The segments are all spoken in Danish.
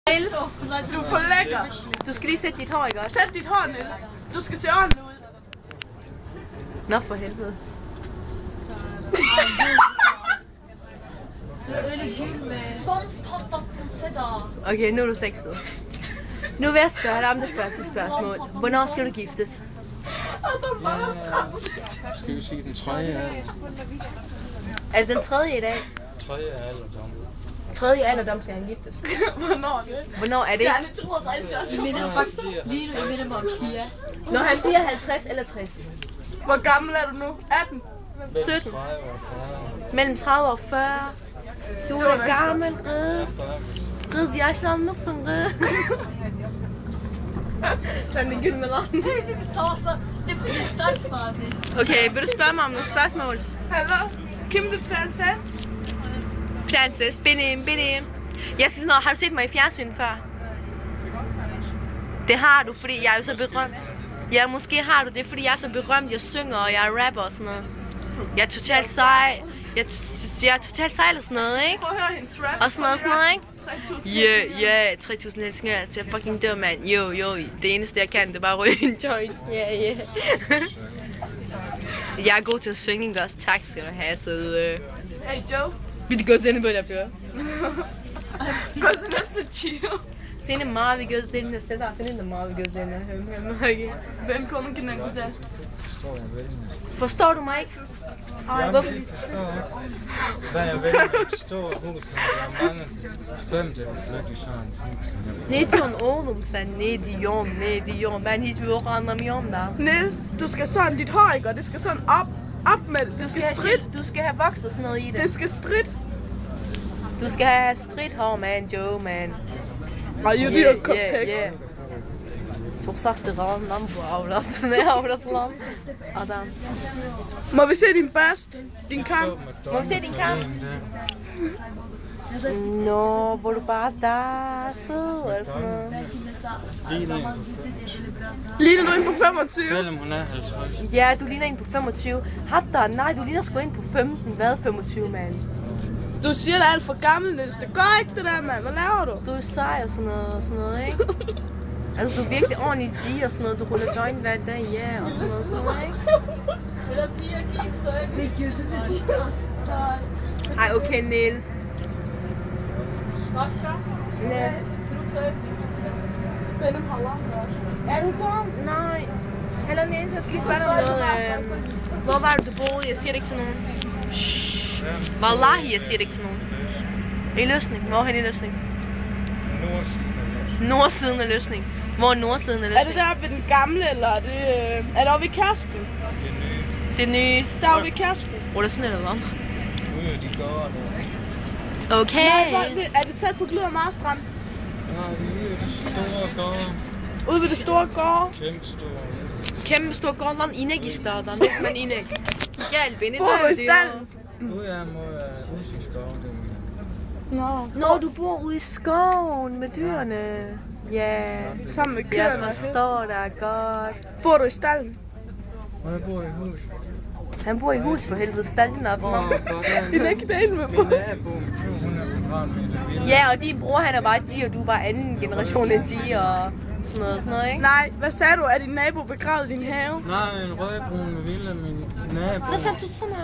Niels, du er for lækker. Du skal lige sætte dit hår, ikke også? Sæt dit hår, Niels. Du skal se ordentligt ud. Nå for helvede. Okay, nu er du sexet. Nu vil jeg spørge dig om det første spørgsmål. Hvornår skal du giftes? Skal vi sige den tredje alder? Er det den tredje i dag? Tredje alderdom. Tredje alderdom skal han giftes. Hvornår er det? Hvornår er det? Jeg tror faktisk, Jeg mener faktisk lige nu, jeg mener mig om Kia. Når han bliver 50 eller 60. Hvor gammel er du nu? 18? 17. Mellem 30 og 40. Du er gammel, Riz. Riz, jeg er sådan mısın, Riz? Sen de gülme lan. Okay, vil du spørge mig om nogle spørgsmål? Hallo? Kim the princess? Princess, benim. Jeg skal sådan, har du set mig i fjernsyn før? Det har du, fordi jeg er jo så berømt. Ja, måske har du det, fordi jeg er så berømt. Jeg synger, og jeg rapper og sådan noget. Jeg er totalt sej. Jeg er totalt sej eller sådan noget, ikke? Prøv at høre hendes rap. Og sådan noget, ikke? 3000 elskninger til at fucking dø, mand. Jo, det eneste jeg kan, det er bare ryge en joint. Yeah. Jeg er god til at synge, ikke også? Tak skal du have, søde. Hey Joe. Vil du gå til på det, Bjørn? Gå til næste chill. Senin mavi gözlerinde Seda, senin de mavi gözlerinde. Hvem kommer ikke den kunne Forstår du mig ikke? Hvorfor? Der er vel et stort hus, der er mange 5 der flytter sådan. Ne diyorsun oğlum sen? Ne diyorsun? Ben hiçbir bok anlamıyorum da. Niels, du skal sådan, dit hår ikke, og det skal sådan op med det. Det skal stridt. Du skal have voks og sådan noget i det. Det skal stridt. Du skal have stridt hår, man, Joe, man. Are you the cupcake? Yeah. Çok saksıran lan bu avrat. Ne avrat lan? Adam. Må vi se din børst? Din kam? Må vi se din kam? Nå, hvor du bare der sød, eller sådan noget. Ligner du en på 25? Selvom hun er 50. Ja, du ligner en på 25. Hatta, nej, du ligner sgu en på 15. Hvad 25, mand? Du siger, der er alt for gammel, Niels. Det går ikke, det der, mand. Hvad laver du? Du er sej og sådan noget, ikke? Altså, du er virkelig ordentlig G og sådan noget. Du ruller joint hver dag, ja, og sådan noget, ikke? Eller piger gik støj. Det er gözümde düştü aslında. Ej, okay, Niels. Ja. Benim halam var. Er du dum? Nej. Hallo, Niels, jeg skal lige spørge dig om noget. Hvor var det, du boede? Jeg siger det ikke til nogen. Shhh. Wallahi, jeg siger det ikke til nogen. I Løsning. Hvor er han i Løsning? Nordsiden af Løsning. Hvor er nordsiden af Løsning? Er det der ved den gamle, eller er det oppe i Kærsken? Det nye. Der er oppe i Kærsken. Hvor er der sådan eller hvad? Ude, de går der. Okay. Nej, er det tæt på Glud og Marstrand? Nej, ude i det store gård. Ude ved det store gård? Kæmpe stor gård lan inek işte adam. Resmen inek. Gel beni bor du i stalden? Ude af mod Udsigtsgården. Nå, du bor ude i skoven med dyrene. Ja. Sammen med køerne. Jeg forstår dig godt. Bor du i stalden? Og jeg bor i hus. Han bor i hus for helvede, stalden op. Det er ikke det med på. Min nabo med 200 kvadratmeter. Ja, og din bror han er bare G, og du er bare anden generation af G og sådan noget, ikke? Nej, hvad sagde du? Er din nabo begravet i din have? Nej, en rødbrun villa, min nabo. Sen sen tutsana.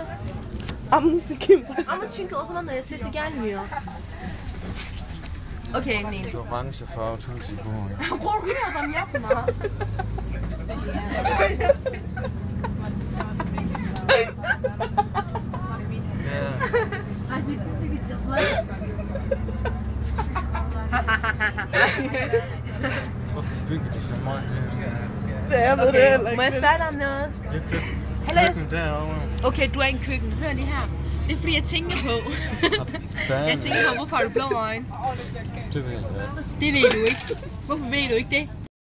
Ama Kim. Ama çünkü o zaman da sesi gelmiyor. Okay, Niels. Orange farvet hus i bogen. Korkuyor adam, yapma. Ja. Hadi burada gideceğiz lan. Hvorfor bygger de så meget her? Det er ved det heller ikke. Må jeg spørge dig om noget? Køkken derovre. Okay, du er en køkken. Hør lige her. Det er fordi, jeg tænker på... hvorfor har du blå øjne? Det ved jeg. Det ved du ikke. Hvorfor ved du ikke det?